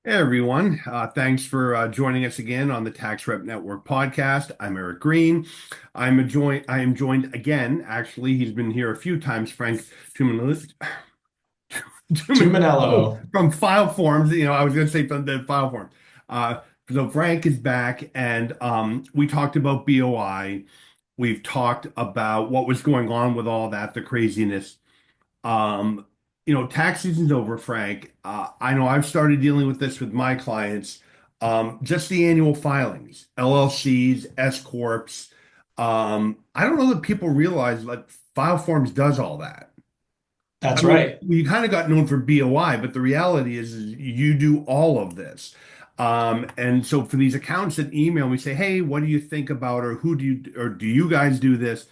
Hey everyone, thanks for joining us again on the Tax Rep Network podcast. I'm Eric Green. I am joined again. Actually, he's been here a few times. Frank Tumminello Tumminello. from File Forms. I was going to say from the File Forms. Uh, so Frank is back, and we talked about BOI. We've talked about what was going on with all that, the craziness. Um, Tax season's over, Frank. I know I've started dealing with this with my clients. Just the annual filings, LLCs, S corps. I don't know that people realize that File Forms does all that. I That's mean, right. we kind of got known for BOI, but the reality is you do all of this. And so for these accounts that email me say, "Hey, what do you think about, or who do you, or do you guys do this?"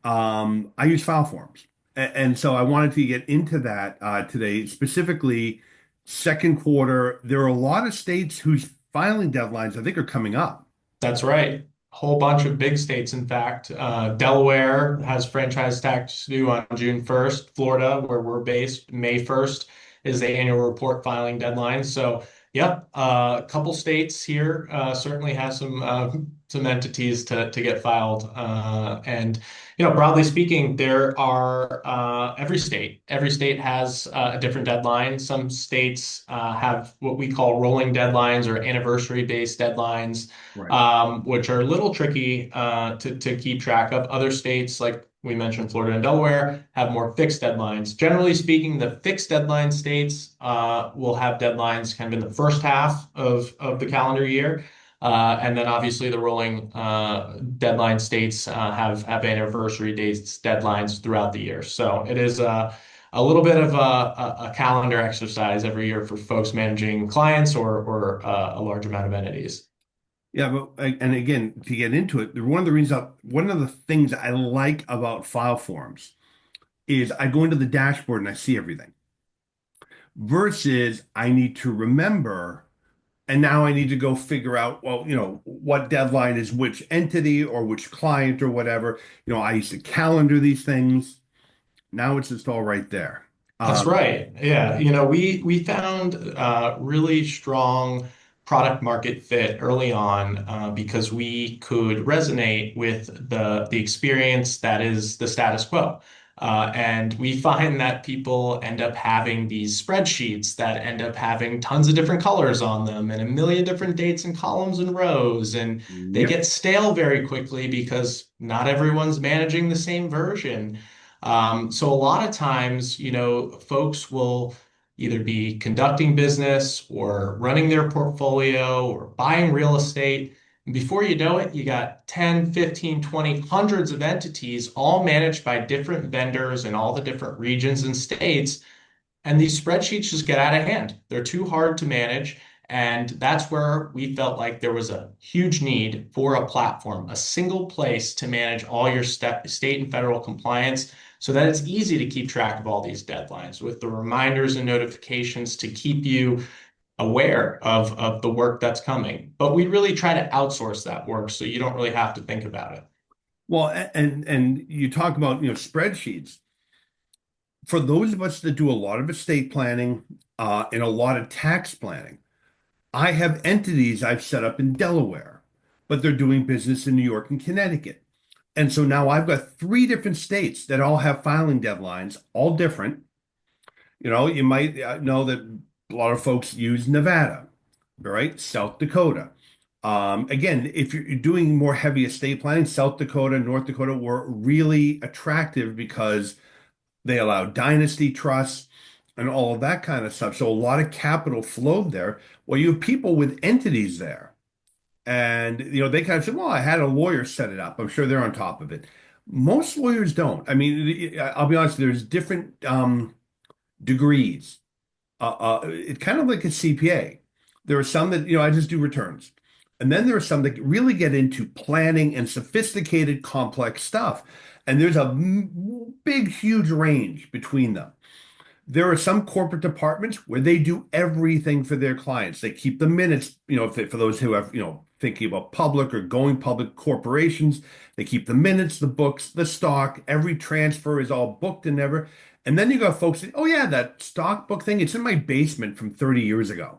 I use file forms. And so I wanted to get into that today, specifically second quarter. There are a lot of states whose filing deadlines I think are coming up. That's right. Whole bunch of big states, in fact. Delaware has franchise tax due on June 1st. Florida, where we're based, May 1st is the annual report filing deadline. So, yep, a couple states here certainly has some entities to get filed. And broadly speaking, there are every state has a different deadline. Some states have what we call rolling deadlines or anniversary-based deadlines, Right. which are a little tricky to keep track of. Other states, like we mentioned, Florida and Delaware, have more fixed deadlines. Generally speaking, the fixed deadline states will have deadlines kind of in the first half of the calendar year. And then obviously the rolling deadline states have anniversary dates, deadlines throughout the year. So it is a little bit of a calendar exercise every year for folks managing clients or a large amount of entities. Yeah, but and again, to get into it, one of the things I like about file forms is I go into the dashboard and I see everything versus I need to remember. And now I need to go figure out, well, what deadline is which entity or which client or whatever. I used to calendar these things. Now it's just all right there. That's Um, right. Yeah. We found really strong product market fit early on because we could resonate with the experience that is the status quo. And we find that people end up having these spreadsheets that end up having tons of different colors on them and a million different dates and columns and rows. And they yep. get stale very quickly because not everyone's managing the same version. So a lot of times, folks will either be conducting business or running their portfolio or buying real estate. And before you know it, you got 10, 15, 20, hundreds of entities all managed by different vendors in all the different regions and states. And these spreadsheets just get out of hand. They're too hard to manage. And that's where we felt like there was a huge need for a platform, a single place to manage all your state and federal compliance so that it's easy to keep track of all these deadlines with the reminders and notifications to keep you aware of the work that's coming. But we really try to outsource that work so you don't really have to think about it. Well, and you talk about, spreadsheets. For those of us that do a lot of estate planning, and a lot of tax planning, I have entities I've set up in Delaware, but they're doing business in New York and Connecticut. And so now I've got three different states that all have filing deadlines, all different. You might know that a lot of folks use Nevada, right? South Dakota. Again, if you're doing more heavy estate planning, South Dakota, North Dakota were really attractive because they allow dynasty trusts and all of that kind of stuff. So a lot of capital flowed there. Well, you have people with entities there. And they kind of said, "Well, I had a lawyer set it up. I'm sure they're on top of it." Most lawyers don't. I mean, I'll be honest, there's different degrees. It's kind of like a CPA. There are some that, I just do returns. And then there are some that really get into planning and sophisticated, complex stuff. And there's a big, huge range between them. There are some corporate departments where they do everything for their clients. They keep the minutes, for those who have, thinking about public or going public corporations, they keep the minutes, the books, the stock, every transfer is all booked and never. And then you got folks that, oh yeah, that stock book thing, it's in my basement from 30 years ago.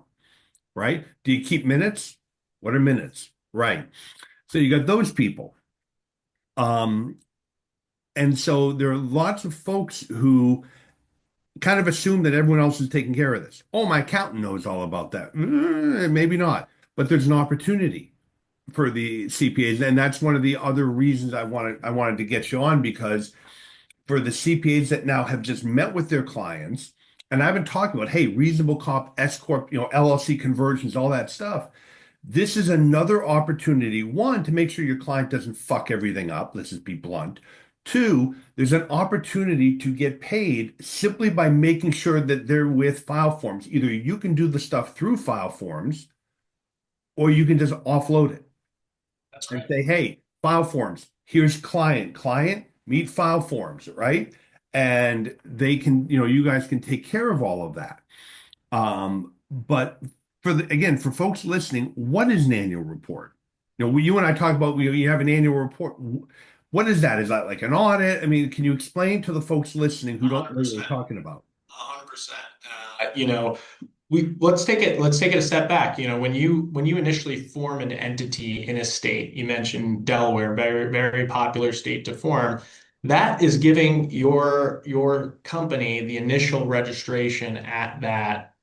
right? Do you keep minutes? What are minutes? Right. So you got those people. Um, and so there are lots of folks who kind of assume that everyone else is taking care of this. Oh, my accountant knows all about that. Maybe not, but there's an opportunity for the CPAs, and that's one of the other reasons I wanted to get you on, because for the CPAs that now have just met with their clients, and I've been talking about, hey, reasonable comp, S corp, LLC conversions, all that stuff. This is another opportunity, one, to make sure your client doesn't fuck everything up. Let's just be blunt. Two, there's an opportunity to get paid simply by making sure that they're with file forms. Either you can do the stuff through file forms, or you can just offload it That's and right. say, hey, file forms, here's client, meet file forms, right? And they can, you guys can take care of all of that. But for folks listening, what is an annual report? You and I talk about you have an annual report. What is that? Is that like an audit? I mean, can you explain to the folks listening who don't know what we're 100%. talking about? 100%. We let's take it a step back. When you initially form an entity in a state, you mentioned Delaware, very very popular state to form. That is giving your company the initial registration at that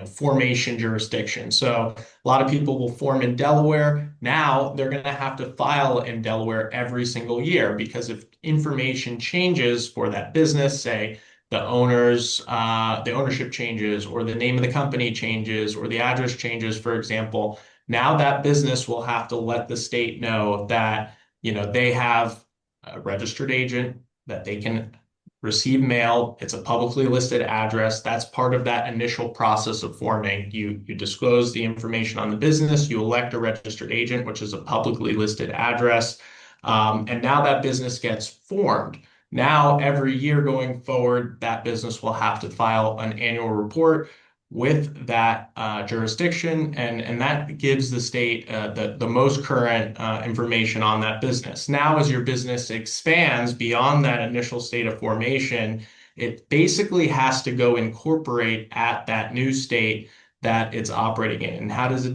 formation jurisdiction. So a lot of people will form in Delaware. Now they're going to have to file in Delaware every single year because if information changes for that business, say the ownership changes, or the name of the company changes, or the address changes, for example, now that business will have to let the state know that, they have a registered agent that they can receive mail. It's a publicly listed address. That's part of that initial process of forming. You disclose the information on the business, you elect a registered agent, which is a publicly listed address. And now that business gets formed. Now, every year going forward, that business will have to file an annual report with that jurisdiction, and that gives the state the most current information on that business. Now, as your business expands beyond that initial state of formation, it basically has to go incorporate at that new state that it's operating in. And how does it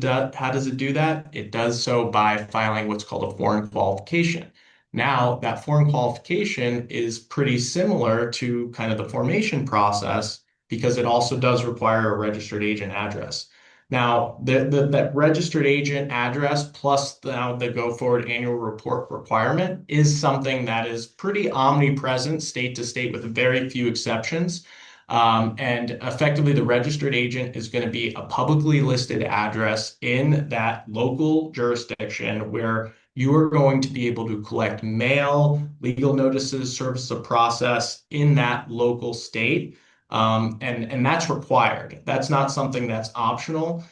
do that? It does so by filing what's called a foreign qualification. Now, that foreign qualification is pretty similar to kind of the formation process because it also does require a registered agent address. Now, that registered agent address plus now the go forward annual report requirement is something that is pretty omnipresent state to state with very few exceptions. And effectively, the registered agent is going to be a publicly listed address in that local jurisdiction where you are going to be able to collect mail, legal notices, service of process in that local state. And that's required. That's not something that's optional.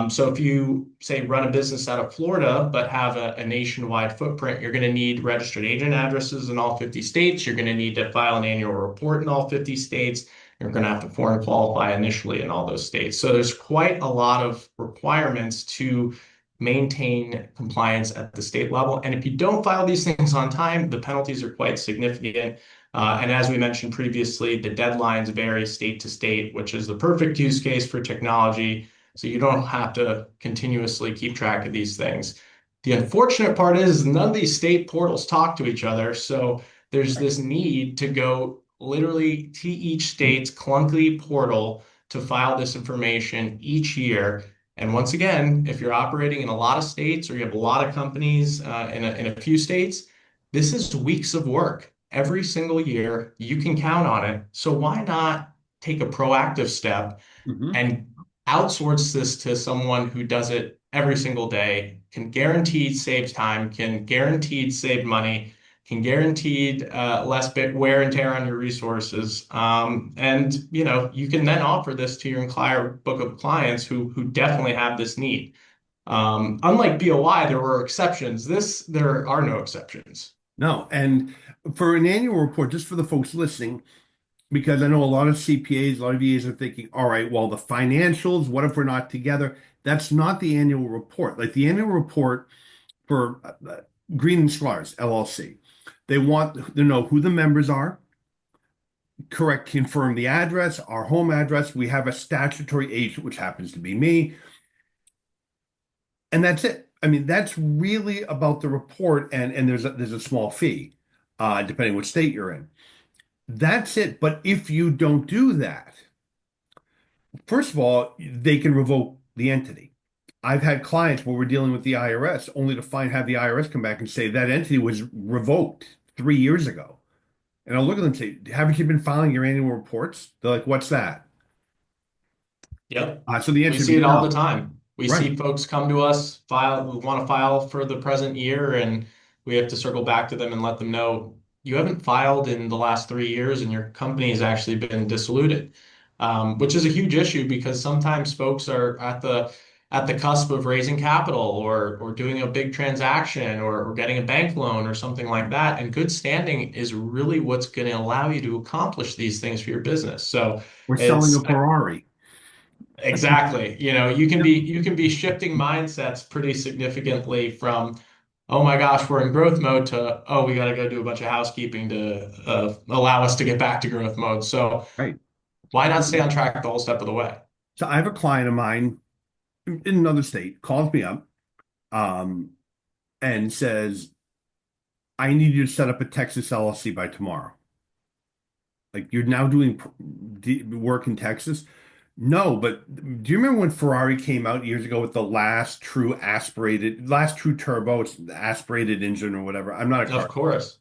So if you say run a business out of Florida but have a nationwide footprint, you're going to need registered agent addresses in all 50 states. You're going to need to file an annual report in all 50 states. You're going to have to foreign qualify initially in all those states. So there's quite a lot of requirements to maintain compliance at the state level. And if you don't file these things on time, the penalties are quite significant. And as we mentioned previously, the deadlines vary state to state, which is the perfect use case for technology. So you don't have to continuously keep track of these things. The unfortunate part is none of these state portals talk to each other. So there's this need to go literally to each state's clunky portal to file this information each year. And once again, if you're operating in a lot of states or you have a lot of companies in a few states, this is weeks of work every single year. You can count on it. So why not take a proactive step Mhm. and outsource this to someone who does it every single day, can guaranteed save time, can guaranteed save money, can guaranteed less bit wear and tear on your resources. And you can then offer this to your entire book of clients who definitely have this need. Unlike BOI, there were exceptions. There are no exceptions. No, and for an annual report, just for the folks listening, because I know a lot of CPAs, a lot of VAs are thinking, all right, well, the financials, what if we're not together? That's not the annual report. Like the annual report for Green and Scholars LLC, they want to know who the members are, correct, confirm the address, our home address. We have a statutory agent, which happens to be me. And that's it. I mean, that's really about the report, and there's a small fee, depending what state you're in. That's it. But if you don't do that, first of all, they can revoke the entity. I've had clients where we're dealing with the IRS only to have the IRS come back and say that entity was revoked 3 years ago. And I'll look at them and say, haven't you been filing your annual reports? They're like, what's that? Yep. So the We answer would see be it all the no. time. We Right. see folks come to us, we want to file for the present year, and we have to circle back to them and let them know you haven't filed in the last 3 years and your company has actually been dissoluted, which is a huge issue because sometimes folks are at the cusp of raising capital or doing a big transaction or getting a bank loan or something like that. And good standing is really what's going to allow you to accomplish these things for your business. So We're selling a it's Ferrari. exactly. Yep. You can be shifting mindsets pretty significantly from, oh my gosh, we're in growth mode to, oh, we got to go do a bunch of housekeeping to allow us to get back to growth mode. So Right. why not stay on track the whole step of the way? So I have a client of mine in another state calls me up, um, and says, I need you to set up a Texas LLC by tomorrow. Like you're now doing work in Texas? No, but do you remember when Ferrari came out years ago with the last true turbo, it's the aspirated engine or whatever? I'm not a Of car. course.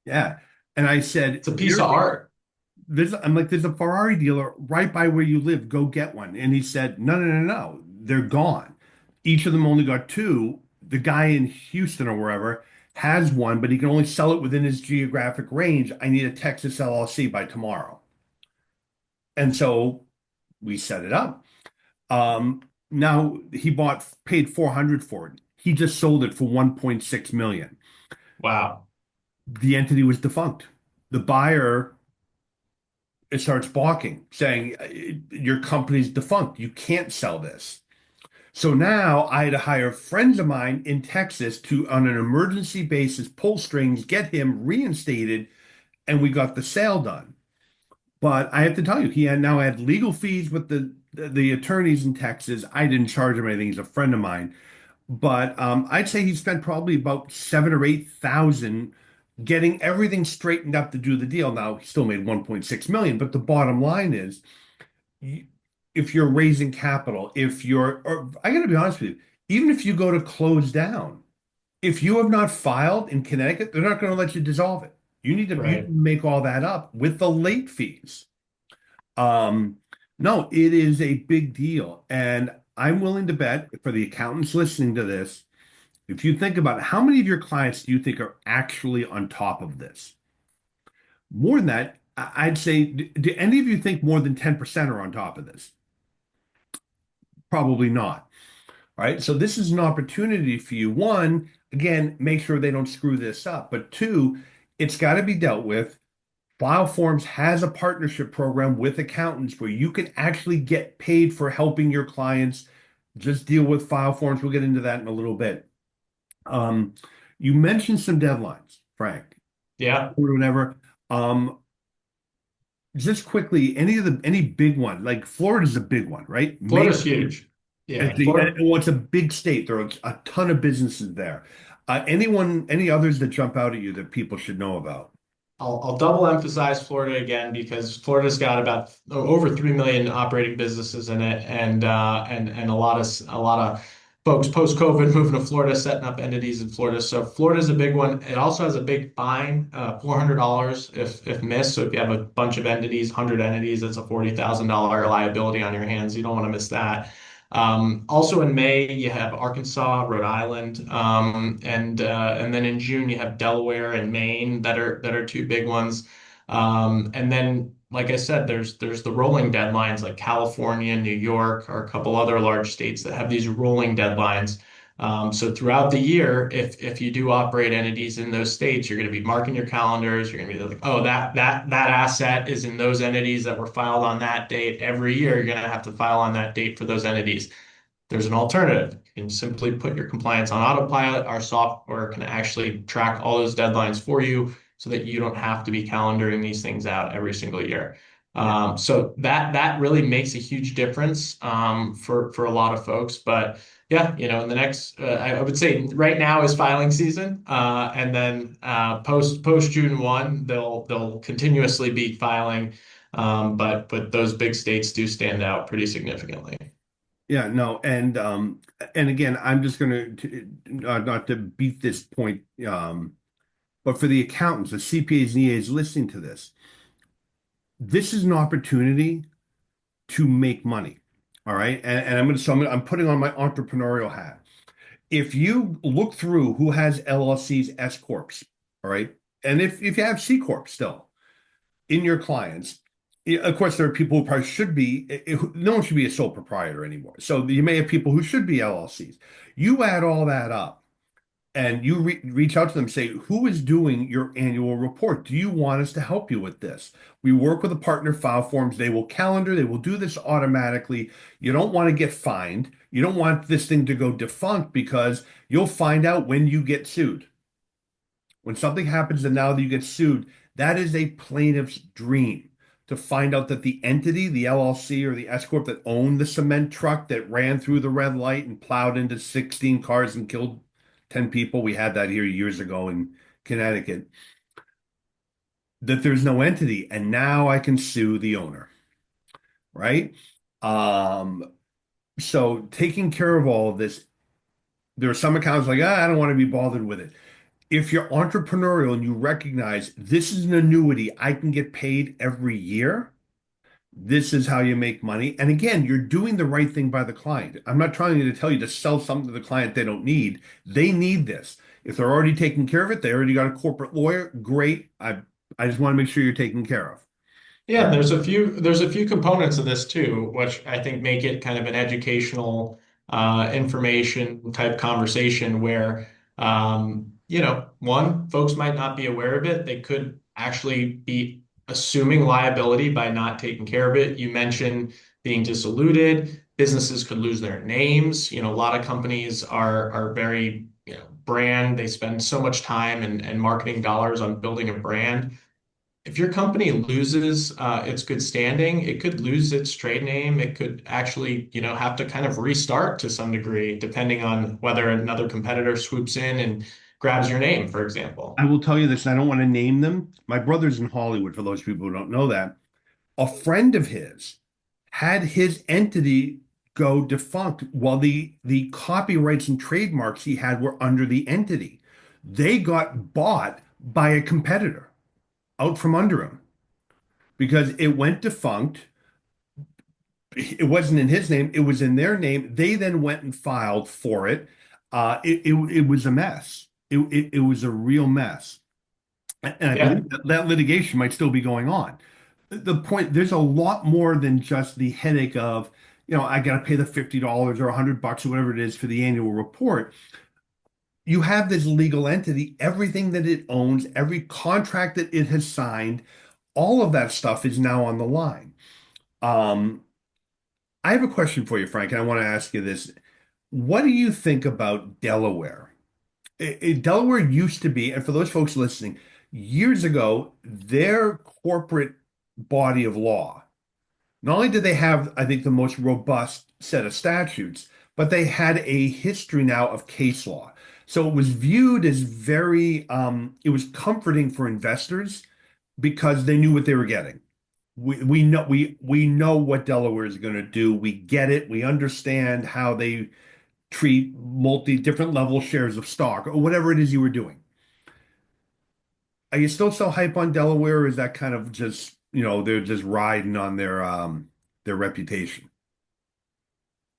Yeah. And I said, It's a piece of art. I'm like, there's a Ferrari dealer right by where you live. Go get one. And he said, no, no, no, no. They're gone. Each of them only got two. The guy in Houston or wherever has one, but he can only sell it within his geographic range. I need a Texas LLC by tomorrow. And so we set it up. Now paid 400 for it. He just sold it for 1.6 million. Wow. The entity was defunct. The buyer, it starts balking, saying, your company's defunct. You can't sell this. So now I had to hire friends of mine in Texas to, on an emergency basis, pull strings, get him reinstated, and we got the sale done. But I have to tell you, he had now had legal fees with the attorneys in Texas. I didn't charge him anything. He's a friend of mine. But I'd say he spent probably about 7 or 8 thousand getting everything straightened up to do the deal. Now he still made 1.6 million, but the bottom line is, if you're raising capital, or I got to be honest with you, even if you go to close down, if you have not filed in Connecticut, they're not going to let you dissolve it. You Right. make all that up with the late fees. Um, no, it is a big deal, and I'm willing to bet for the accountants listening to this, if you think about it, how many of your clients do you think are actually on top of this? More than that, I'd say, do any of you think more than 10% are on top of this? Probably not. Right. So this is an opportunity for you. One, again, make sure they don't screw this up. But two, it's got to be dealt with. File Forms has a partnership program with accountants where you can actually get paid for helping your clients just deal with file forms. We'll get into that in a little bit. Um, you mentioned some deadlines, Frank, Yeah. or whatever. Um, just quickly, any big one, like Florida's a big one, right? May Florida's huge. Yeah. well, it's a big state. There are a ton of businesses there. Any others that jump out at you that people should know about? I'll double emphasize Florida again because Florida's got about over 3 million operating businesses in it, and a lot of folks post COVID moving to Florida, setting up entities in Florida. So Florida's a big one. It also has a big fine, $400 if missed. So if you have a bunch of entities, 100 entities, that's a $40,000 liability on your hands. You don't want to miss that. Also in May, you have Arkansas, Rhode Island, and then in June you have Delaware and Maine that are two big ones. And then, like I said, there's the rolling deadlines like California, New York, or a couple other large states that have these rolling deadlines. So throughout the year, if you do operate entities in those states, you're going to be marking your calendars. You're going to be like, oh, that asset is in those entities that were filed on that date. Every year, you're going to have to file on that date for those entities. There's an alternative. You can simply put your compliance on autopilot. Our software can actually track all those deadlines for you so that you don't have to be calendaring these things out every single year. Yeah. So that really makes a huge difference for a lot of folks. But yeah, in the next, I would say right now is filing season, and then post June 1, they'll continuously be filing, but those big states do stand out pretty significantly. Yeah, no, and again, I'm just going to not to beat this point, but for the accountants, the CPAs and EAs listening to this is an opportunity to make money. All right, and I'm putting on my entrepreneurial hat. If you look through who has LLCs, S corps, all right, and if you have C corps still in your clients. Of course, there are people who probably should be, no one should be a sole proprietor anymore. So you may have people who should be LLCs. You add all that up and you reach out to them, say, who is doing your annual report? Do you want us to help you with this? We work with the partner file forms. They will calendar, they will do this automatically. You don't want to get fined. You don't want this thing to go defunct because you'll find out when you get sued. When something happens and now that you get sued, that is a plaintiff's dream to find out that the entity, the LLC or the S corp that owned the cement truck that ran through the red light and plowed into 16 cars and killed 10 people. We had that here years ago in Connecticut. That there's no entity, and now I can sue the owner, right? Um, so taking care of all of this, there are some accounts like, I don't want to be bothered with it. If you're entrepreneurial and you recognize this is an annuity, I can get paid every year. This is how you make money. And again, you're doing the right thing by the client. I'm not trying to tell you to sell something to the client they don't need. They need this. If they're already taking care of it, they already got a corporate lawyer. Great. I just want to make sure you're taken care of. Yeah, and there's a few components of this too, which I think make it kind of an educational information type conversation where one, folks might not be aware of it. They could actually be assuming liability by not taking care of it. You mentioned being disillusioned. Businesses could lose their names. A lot of companies are very, brand. They spend so much time and marketing dollars on building a brand. If your company loses its good standing, it could lose its trade name. It could actually, have to kind of restart to some degree, depending on whether another competitor swoops in and grabs your name, for example. I will tell you this, and I don't want to name them. My brother's in Hollywood, for those people who don't know that. A friend of his had his entity go defunct while the copyrights and trademarks he had were under the entity. They got bought by a competitor out from under him because it went defunct. It wasn't in his name, it was in their name. They then went and filed for it. It was a mess. It was a real mess. And I Yeah. believe that litigation might still be going on. The point, there's a lot more than just the headache of, I got to pay the $50 or $100 or whatever it is for the annual report. You have this legal entity, everything that it owns, every contract that it has signed, all of that stuff is now on the line. Um, I have a question for you, Frank, and I want to ask you this. What do you think about Delaware? Delaware used to be, and for those folks listening, years ago, their corporate body of law, not only did they have, I think, the most robust set of statutes, but they had a history now of case law. So it was viewed as it was comforting for investors because they knew what they were getting. We know what Delaware is going to do. We get it. We understand how they treat multi different level shares of stock or whatever it is you were doing. Are you still so hype on Delaware, or is that kind of just, they're just riding on their reputation?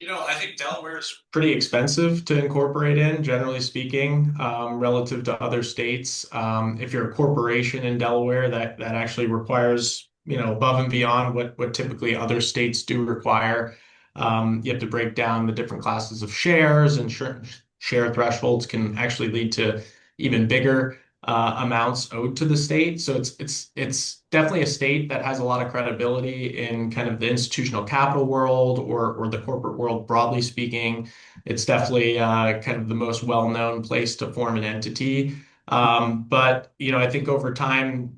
I think Delaware is pretty expensive to incorporate in, generally speaking, relative to other states. If you're a corporation in Delaware, that actually requires, above and beyond what typically other states do require. You have to break down the different classes of shares, and share thresholds can actually lead to even bigger amounts owed to the state. So it's definitely a state that has a lot of credibility in kind of the institutional capital world or the corporate world, broadly speaking. It's definitely kind of the most well-known place to form an entity. But I think over time,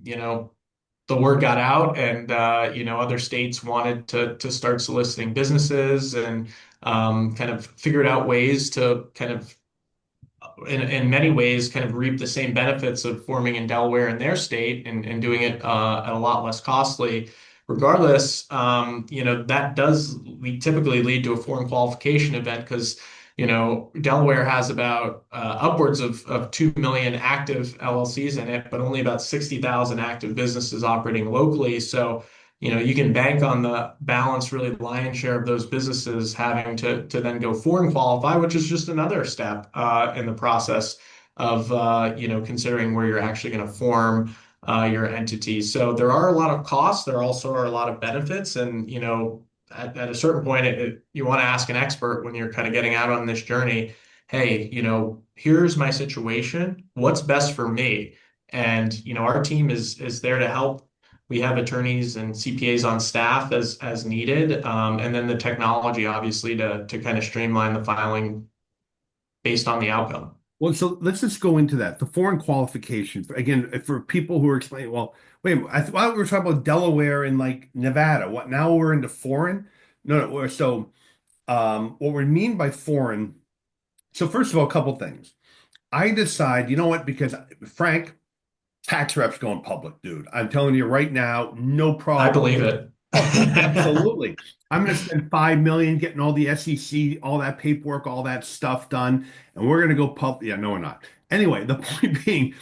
the word got out, and other states wanted to start soliciting businesses and kind of figured out ways to kind of in many ways kind of reap the same benefits of forming in Delaware in their state and doing it at a lot less costly. Regardless, that does typically lead to a foreign qualification event because, Delaware has about upwards of 2 million active LLCs in it, but only about 60,000 active businesses operating locally. So, you can bank on the balance, really lion's share of those businesses having to then go foreign qualify, which is just another step in the process of considering where you're actually going to form your entity. So there are a lot of costs. There also are a lot of benefits, and at a certain point, you want to ask an expert when you're kind of getting out on this journey. Hey, here's my situation. What's best for me? And our team is there to help. We have attorneys and CPAs on staff as needed, and then the technology, obviously, to kind of streamline the filing based on the outcome. Well, so let's just go into that. The foreign qualification, again, for people who are explaining, well, wait a minute, thought we were talking about Delaware and like Nevada. What now we're into foreign? No, no. What we mean by foreign, so first of all, a couple things. I decide, you know what, because Frank, tax reps going public, dude. I'm telling you right now, no I problem. believe it. Oh, absolutely. I'm going to spend 5 million getting all the SEC, all that paperwork, all that stuff done, and we're going to go public. Yeah, no, we're not. Anyway, the point being,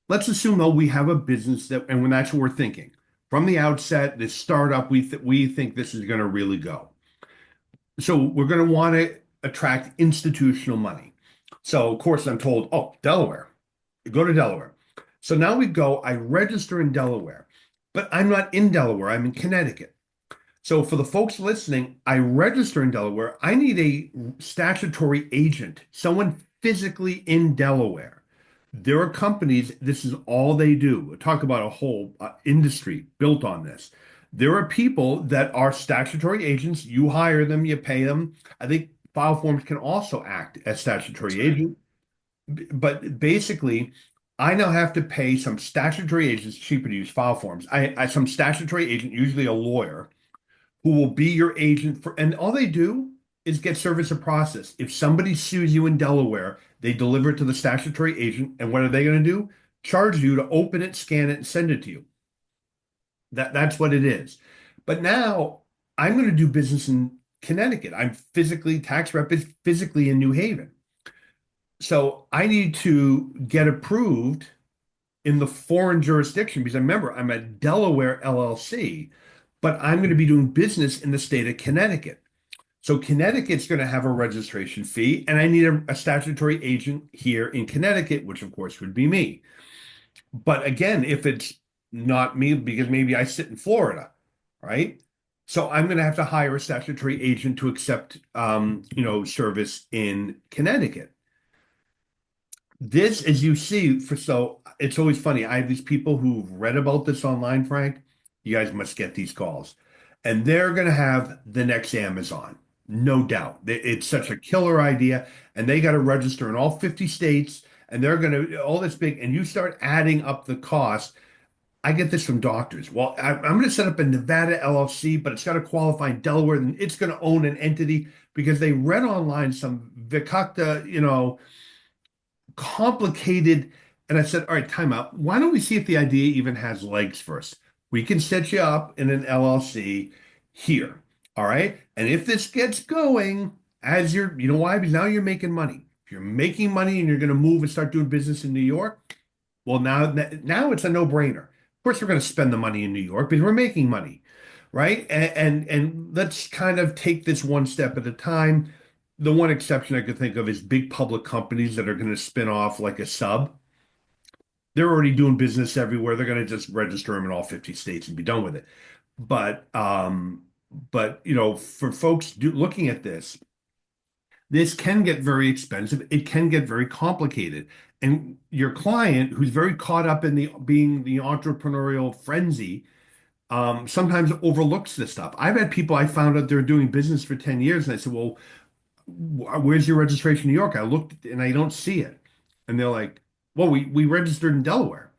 let's assume though we have a business that, and when that's what we're thinking from the outset, this startup, we think this is going to really go. So we're going to want to attract institutional money. So of course I'm told, oh, Delaware, go to Delaware. So now we go, I register in Delaware, but I'm not in Delaware, I'm in Connecticut. So for the folks listening, I register in Delaware. I need a statutory agent, someone physically in Delaware. There are companies, this is all they do. Talk about a whole industry built on this. There are people that are statutory agents. You hire them, you pay them. I think file forms can also act as That's statutory right. agent. But basically, I now have to pay some statutory agents, cheaper to use file forms. Some statutory agent, usually a lawyer who will be your agent for, and all they do is get service of process. If somebody sues you in Delaware, they deliver it to the statutory agent, and what are they going to do? Charge you to open it, scan it, and send it to you. That's what it is. But now I'm going to do business in Connecticut. I'm physically tax rep is physically in New Haven. So I need to get approved in the foreign jurisdiction because remember, I'm a Delaware LLC, but I'm going to be doing business in the state of Connecticut. So Connecticut's going to have a registration fee, and I need a statutory agent here in Connecticut, which of course would be me. But again, if it's not me, because maybe I sit in Florida, right? So I'm going to have to hire a statutory agent to accept, service in Connecticut. This, as you see, so it's always funny. I have these people who've read about this online, Frank. You guys must get these calls. And they're going to have the next Amazon, no doubt. It's such a killer idea. And they got to register in all 50 states. And they're going to, all this big, and you start adding up the cost. I get this from doctors. Well, I'm going to set up a Nevada LLC, but it's got to qualify in Delaware, and it's going to own an entity because they read online some Vikakta, complicated. And I said, all right, time out. Why don't we see if the idea even has legs first? We can set you up in an LLC here. All right. And if this gets going, as you're, you know why? Because now you're making money. If you're making money and you're going to move and start doing business in New York, well, now it's a no-brainer. Of course, we're going to spend the money in New York because we're making money, right? And let's kind of take this one step at a time. The one exception I could think of is big public companies that are going to spin off like a sub. They're already doing business everywhere. They're going to just register them in all 50 states and be done with it. But for folks looking at this can get very expensive. It can get very complicated. And your client, who's very caught up in the being the entrepreneurial frenzy, sometimes overlooks this stuff. I've had people I found out they're doing business for 10 years, and I said, well, where's your registration in New York? I looked and I don't see it. And they're like, well, we registered in Delaware.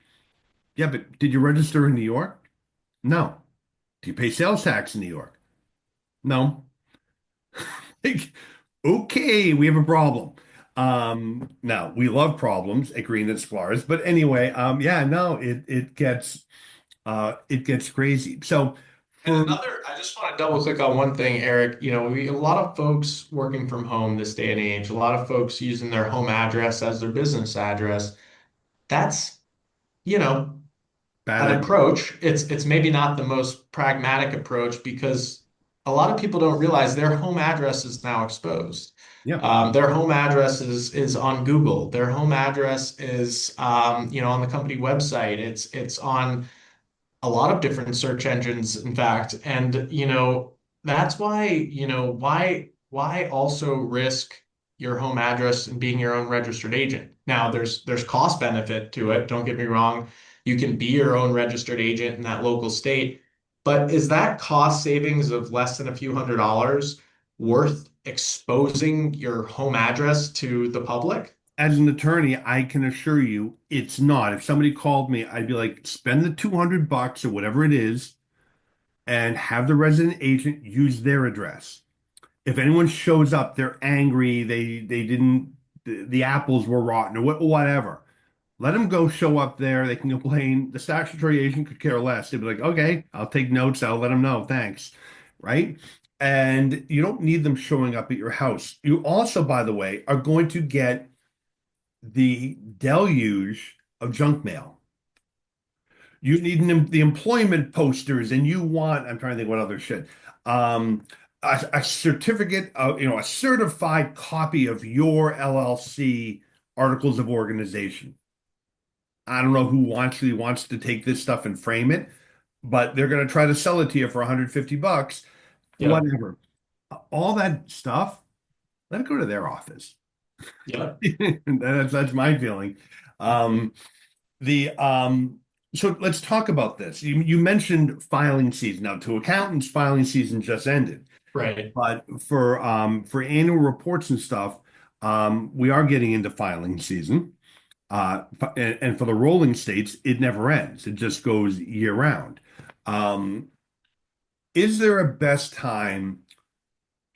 Yeah, but did you register in New York? No. Do you pay sales tax in New York? No. Like, okay, we have a problem. Now we love problems at Green and Splars, but anyway, yeah, no, it gets crazy. So And for another, I just want to double click on one thing, Eric. A lot of folks working from home this day and age, a lot of folks using their home address as their business address. That's, you know, bad an idea. approach. It's maybe not the most pragmatic approach because a lot of people don't realize their home address is now exposed. Yeah. Their home address is on Google. Their home address is on the company website. It's on a lot of different search engines, in fact. And that's why, why also risk your home address and being your own registered agent. Now, there's cost benefit to it. Don't get me wrong. You can be your own registered agent in that local state, but is that cost savings of less than a few $100s worth exposing your home address to the public? As an attorney, I can assure you it's not. If somebody called me, I'd be like, spend the $200 or whatever it is and have the resident agent use their address. If anyone shows up, they're angry, they didn't the apples were rotten or whatever. Let them go show up there. They can complain. The statutory agent could care less. They'd be like, okay, I'll take notes. I'll let them know. Thanks. Right? And you don't need them showing up at your house. You also, by the way, are going to get the deluge of junk mail. You need the employment posters, and you want, I'm trying to think what other shit. Um, a certificate of, a certified copy of your LLC articles of organization. I don't know who actually wants to take this stuff and frame it, but they're going to try to sell it to you for $150, Yep. whatever. All that stuff, let it go to their office. Yep. That's my feeling. Um, the so let's talk about this. You mentioned filing season. Now, to accountants, filing season just ended, Right. but for annual reports and stuff, we are getting into filing season. And for the rolling states, it never ends. It just goes year round. Um, is there a best time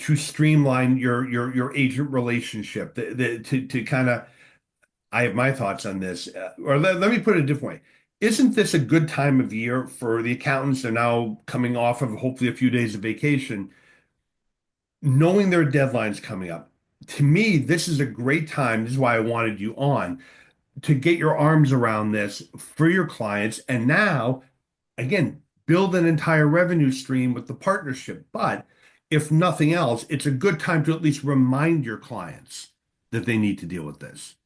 to streamline your agent relationship? To kind of, I have my thoughts on this, or let me put it a different way. Isn't this a good time of year for the accountants? They're now coming off of hopefully a few days of vacation, knowing their deadlines coming up. To me, this is a great time. This is why I wanted you on to get your arms around this for your clients. And now, again, build an entire revenue stream with the partnership. But if nothing else, it's a good time to at least remind your clients that they need to deal with this.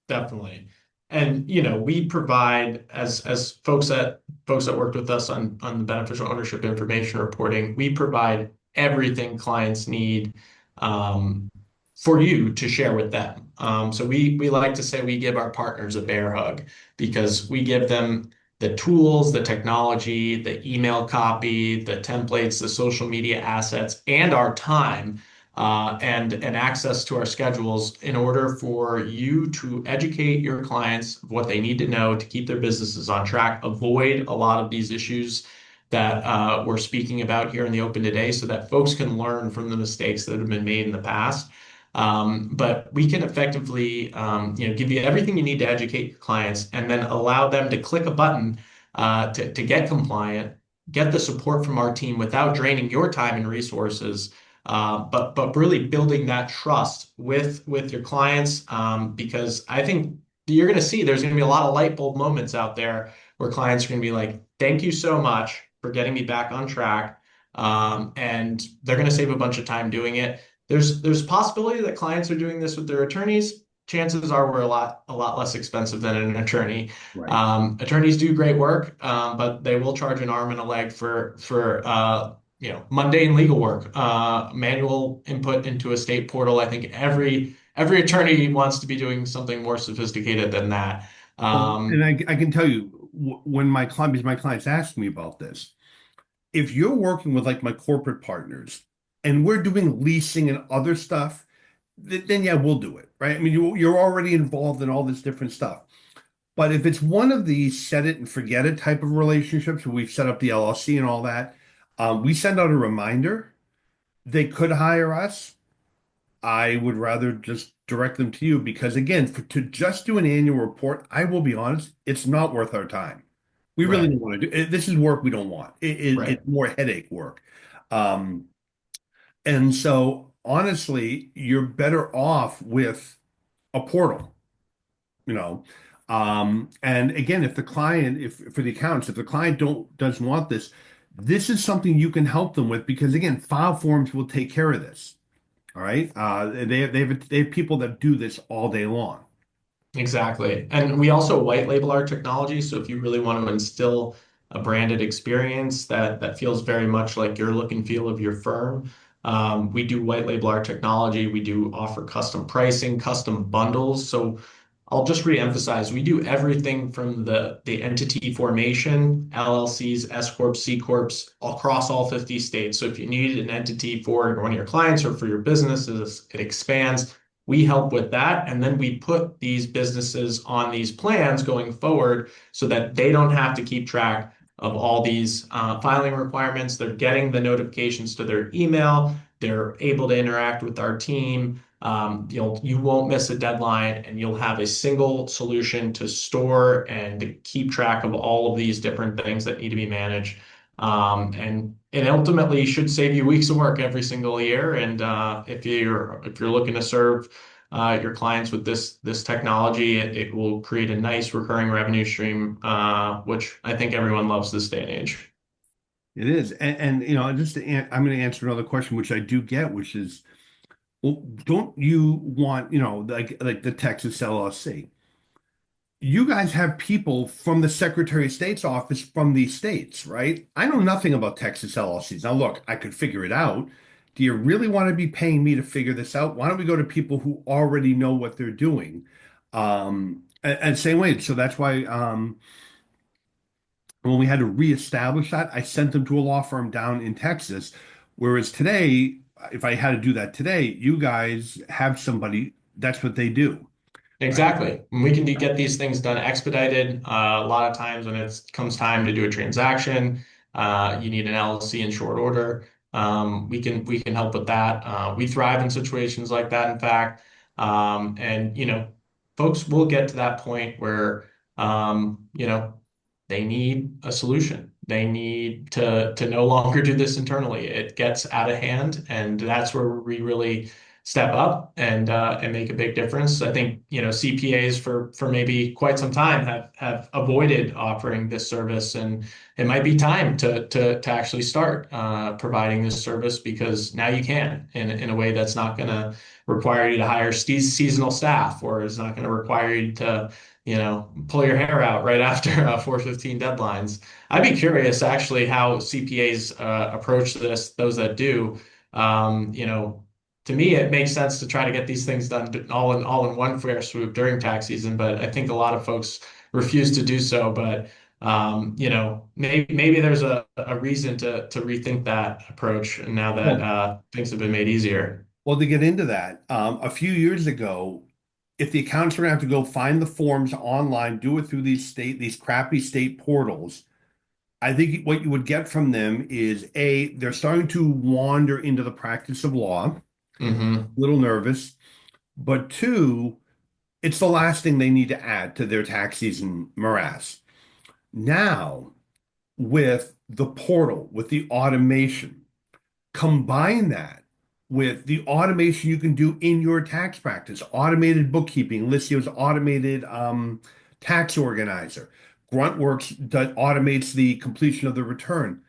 Definitely. And we provide as folks that worked with us on the beneficial ownership information reporting, we provide everything clients need um, for you to share with them. So we like to say we give our partners a bear hug because we give them the tools, the technology, the email copy, the templates, the social media assets, and our time and access to our schedules in order for you to educate your clients of what they need to know to keep their businesses on track, avoid a lot of these issues that we're speaking about here in the open today, so that folks can learn from the mistakes that have been made in the past. But we can effectively, give you everything you need to educate your clients, and then allow them to click a button to get compliant, get the support from our team without draining your time and resources, but really building that trust with your clients, because I think you're going to see there's going to be a lot of light bulb moments out there where clients are going to be like, "Thank you so much for getting me back on track," and they're going to save a bunch of time doing it. There's a possibility that clients are doing this with their attorneys. Chances are we're a lot less expensive than an attorney. Right. Attorneys do great work, but they will charge an arm and a leg for mundane legal work, manual input into a state portal. I think every attorney wants to be doing something more sophisticated than that. Well, and Um, I can tell you when my clients ask me about this, if you're working with like my corporate partners and we're doing leasing and other stuff, then yeah, we'll do it, right? I mean, you're already involved in all this different stuff. But if it's one of these set it and forget it type of relationships where we've set up the LLC and all that, we send out a reminder. They could hire us. I would rather just direct them to you because, again, to just do an annual report, I will be honest, it's not worth our time. We really Right, don't want to do it. This is work we don't want. right. It's more headache work. Um, and so, honestly, you're better off with a portal, you know. And again, if the client, if for the accounts, if the client doesn't want this, this is something you can help them with because, again, file forms will take care of this. All right. They have people that do this all day long. Exactly. And we also white label our technology. So if you really want to instill a branded experience that feels very much like your look and feel of your firm, we do white label our technology. We do offer custom pricing, custom bundles. So I'll just reemphasize, we do everything from the entity formation, LLCs, S corps, C corps, across all 50 states. So if you need an entity for one of your clients or for your businesses, it expands. We help with that, and then we put these businesses on these plans going forward so that they don't have to keep track of all these filing requirements. They're getting the notifications to their email. They're able to interact with our team. You won't miss a deadline, and you'll have a single solution to store and to keep track of all of these different things that need to be managed. And it ultimately should save you weeks of work every single year. And if you're looking to serve your clients with this technology, it will create a nice recurring revenue stream, which I think everyone loves this day and age. It is. Just I'm going to answer another question, which I do get, which is, well, don't you want, like the Texas LLC? You guys have people from the Secretary of State's office from these states, right? I know nothing about Texas LLCs. Now, look, I could figure it out. Do you really want to be paying me to figure this out? Why don't we go to people who already know what they're doing? And same way. So that's why when we had to reestablish that, I sent them to a law firm down in Texas. Whereas today, if I had to do that today, you guys have somebody, that's what they do, right? Exactly. And we can get these things done expedited. A lot of times when it comes time to do a transaction, you need an LLC in short order. We can help with that. We thrive in situations like that, in fact. And folks will get to that point where they need a solution. They need to no longer do this internally. It gets out of hand, and that's where we really step up and make a big difference. I think CPAs for maybe quite some time have avoided offering this service, and it might be time to actually start providing this service because now you can in a way that's not going to require you to hire seasonal staff, or is not going to require you to pull your hair out right after 415 deadlines. I'd be curious actually how CPAs approach this, those that do. To me, it makes sense to try to get these things done all in one fair swoop during tax season, but I think a lot of folks refuse to do so. But maybe there's a reason to rethink that approach now that Well, things have been made easier. well, to get into that, a few years ago, if the accountants were going to have to go find the forms online, do it through these crappy state portals, I think what you would get from them is they're starting to wander into the practice of law, a Hmm. little nervous, but two, it's the last thing they need to add to their tax season morass. Now, with the portal, with the automation, combine that with the automation you can do in your tax practice, automated bookkeeping, Listio's automated tax organizer, Gruntworks that automates the completion of the return.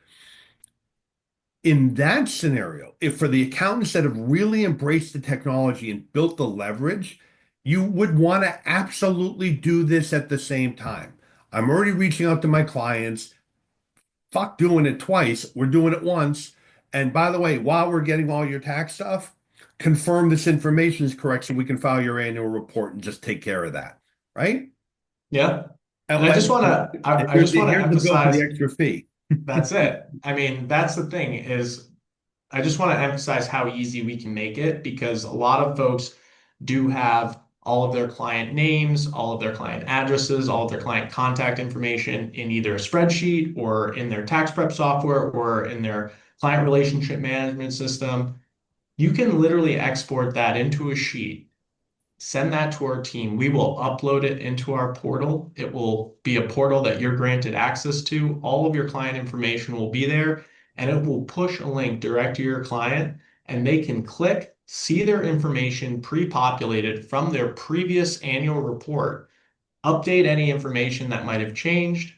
In that scenario, if for the accountants that have really embraced the technology and built the leverage, you would want to absolutely do this at the same time. I'm already reaching out to my clients. Fuck doing it twice. We're doing it once. And by the way, while we're getting all your tax stuff, confirm this information is correct so we can file your annual report and just take care of that. Right? Yeah. And I just And, want and to I here's just want to the bill for the emphasize extra fee. that's it. I mean, that's the thing is I just want to emphasize how easy we can make it because a lot of folks do have all of their client names, all of their client addresses, all of their client contact information in either a spreadsheet or in their tax prep software or in their client relationship management system. You can literally export that into a sheet, send that to our team. We will upload it into our portal. It will be a portal that you're granted access to. All of your client information will be there, and it will push a link direct to your client, and they can click, see their information pre-populated from their previous annual report, update any information that might have changed,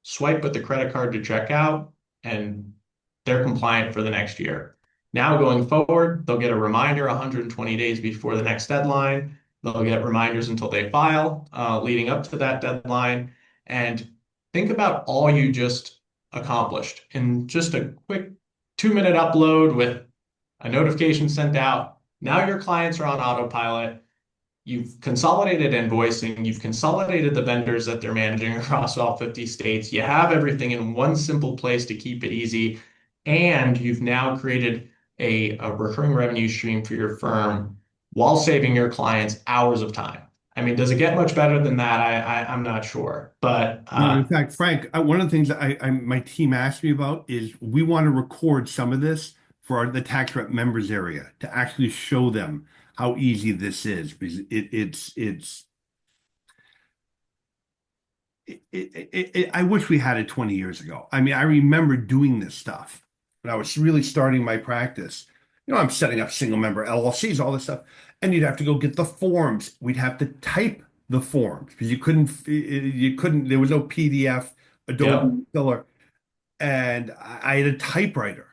swipe with the credit card to check out, and they're compliant for the next year. Now, going forward, they'll get a reminder 120 days before the next deadline. They'll get reminders until they file, leading up to that deadline. And think about all you just accomplished in just a quick 2-minute upload with a notification sent out. Now your clients are on autopilot. You've consolidated invoicing, you've consolidated the vendors that they're managing across all 50 states. You have everything in one simple place to keep it easy. And you've now created a recurring revenue stream for your firm while saving your clients hours of time. I mean, does it get much better than that? I'm not sure. But No, in fact, Frank, one of the things that my team asked me about is we want to record some of this for the tax rep members area to actually show them how easy this is because I wish we had it 20 years ago. I mean, I remember doing this stuff when I was really starting my practice. I'm setting up single member LLCs, all this stuff, and you'd have to go get the forms. We'd have to type the forms because there was no PDF, yeah, Adobe Filler, and I had a typewriter.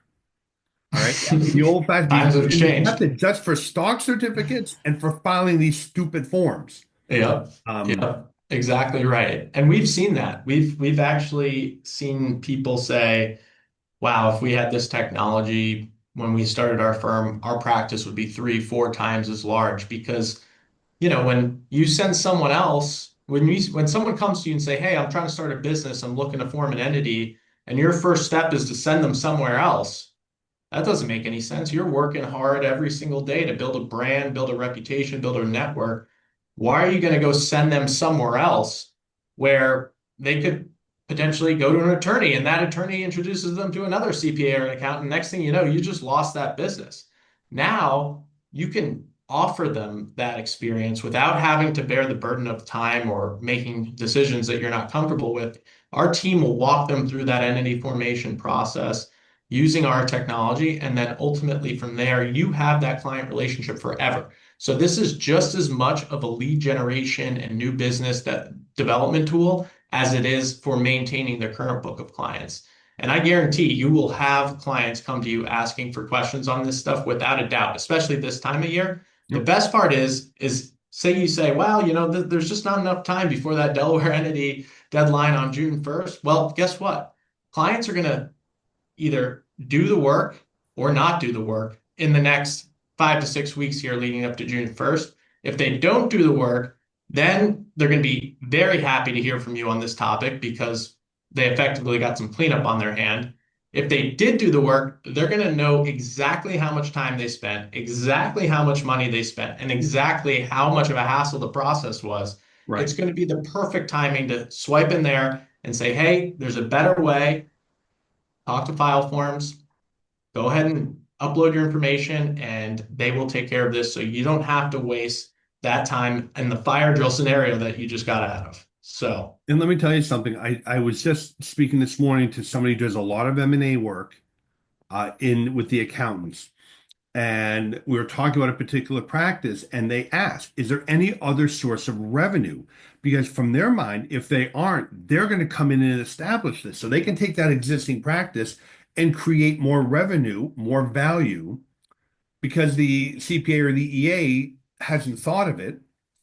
All right. The old fashioned, times have and they kept changed. it just for stock certificates and for filing these stupid forms. Yep. Um, Yep. Exactly right. And we've seen that. We've actually seen people say, wow, if we had this technology when we started our firm, our practice would be 3, 4 times as large because, when you send someone else, when someone comes to you and say, hey, I'm trying to start a business, I'm looking to form an entity, and your first step is to send them somewhere else, that doesn't make any sense. You're working hard every single day to build a brand, build a reputation, build a network. Why are you going to go send them somewhere else where they could potentially go to an attorney and that attorney introduces them to another CPA or an accountant? Next thing you know, you just lost that business. Now you can offer them that experience without having to bear the burden of time or making decisions that you're not comfortable with. Our team will walk them through that entity formation process using our technology. And then ultimately from there, you have that client relationship forever. So this is just as much of a lead generation and new business that development tool as it is for maintaining their current book of clients. And I guarantee you will have clients come to you asking for questions on this stuff without a doubt, especially this time of year. The yep. best part is say you say, well, there's just not enough time before that Delaware entity deadline on June 1st. Well, guess what? Clients are going to either do the work or not do the work in the next 5 to 6 weeks here leading up to June 1st. If they don't do the work, then they're going to be very happy to hear from you on this topic because they effectively got some cleanup on their hand. If they did do the work, they're going to know exactly how much time they spent, exactly how much money they spent, and exactly how much of a hassle the process was. Right. It's going to be the perfect timing to swipe in there and say, hey, there's a better way. Talk to file forms, go ahead and upload your information and they will take care of this so you don't have to waste that time in the fire drill scenario that you just got out of. So, And let me tell you something. I was just speaking this morning to somebody who does a lot of M&A work in with the accountants. And we were talking about a particular practice, and they asked, is there any other source of revenue? Because from their mind, if they aren't, they're going to come in and establish this. So they can take that existing practice and create more revenue, more value, because the CPA or the EA hasn't thought of it,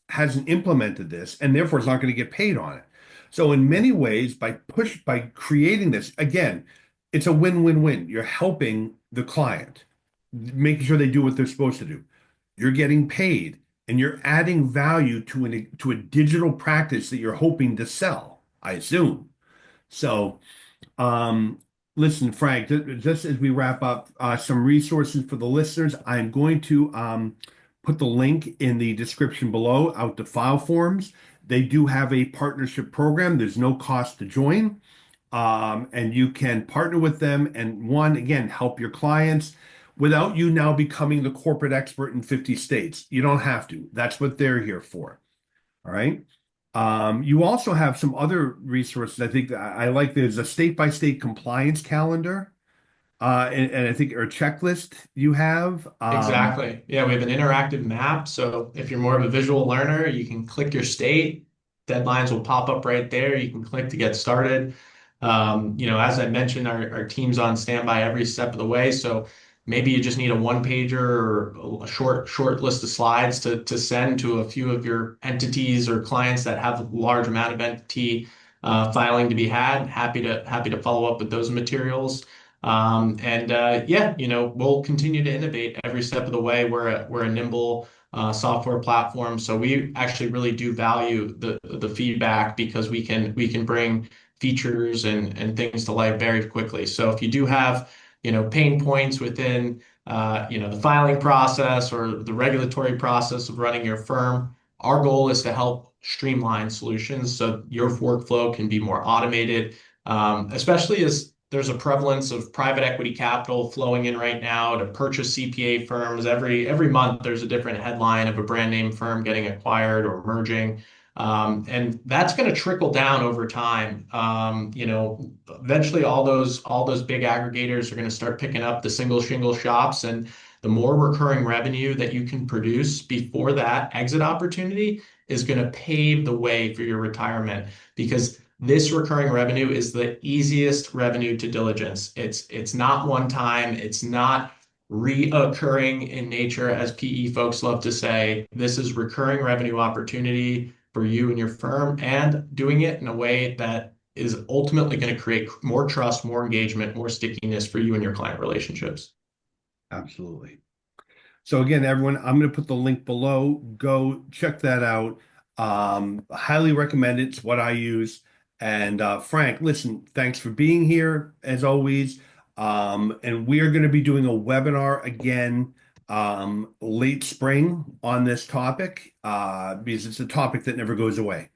hasn't implemented this, and therefore is not going to get paid on it. So in many ways, by creating this, again, it's a win-win-win. You're helping the client, making sure they do what they're supposed to do. You're getting paid, and you're adding value to a digital practice that you're hoping to sell, I assume. So um, listen, Frank, just as we wrap up, some resources for the listeners. I'm going to put the link in the description below out to file forms. They do have a partnership program. There's no cost to join. And you can partner with them and again, help your clients without you now becoming the corporate expert in 50 states. You don't have to. That's what they're here for. All right. You also have some other resources. I think I like there's a state by state compliance calendar, and I think or checklist you have. Exactly. Yeah, we have an interactive map. So if you're more of a visual learner, you can click your state. Deadlines will pop up right there. You can click to get started. As I mentioned, our team's on standby every step of the way. So maybe you just need a one pager or a short list of slides to send to a few of your entities or clients that have a large amount of entity filing to be had. Happy to follow up with those materials. Yeah, we'll continue to innovate every step of the way. We're a nimble software platform, so we actually really do value the feedback because we can bring features and things to life very quickly. So if you do have pain points within the filing process or the regulatory process of running your firm, our goal is to help streamline solutions so your workflow can be more automated, especially as there's a prevalence of private equity capital flowing in right now to purchase CPA firms. Every month, there's a different headline of a brand name firm getting acquired or merging. And that's going to trickle down over time. Eventually all those big aggregators are going to start picking up the single shingle shops, and the more recurring revenue that you can produce before that exit opportunity is going to pave the way for your retirement because this recurring revenue is the easiest revenue to diligence. It's not one time, it's not reoccurring in nature, as PE folks love to say. This is recurring revenue opportunity for you and your firm, and doing it in a way that is ultimately going to create more trust, more engagement, more stickiness for you and your client relationships. Absolutely. So again, everyone, I'm going to put the link below. Go check that out. Highly recommend it. It's what I use. And Frank, listen, thanks for being here as always. And we are going to be doing a webinar again late spring on this topic because it's a topic that never goes away.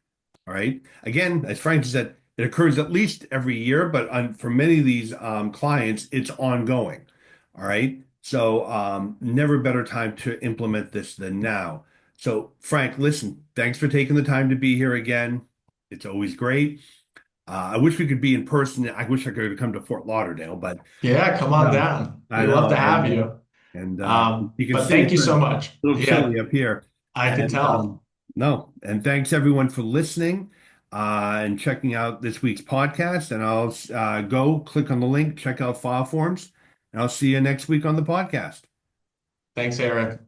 All right. Again, as Frank said, it occurs at least every year, but for many of these clients, it's ongoing. All right. So never better time to implement this than now. So Frank, listen, thanks for taking the time to be here again. It's always great. I wish we could be in person. I wish I could come to Fort Lauderdale, but Yeah, come on um, down. I We'd love know, to have you. you can But see thank it's you a so much. little Yeah, chilly up here. I can And tell. no, and thanks everyone for listening and checking out this week's podcast. And I'll go click on the link, check out file forms, and I'll see you next week on the podcast. Thanks, Eric.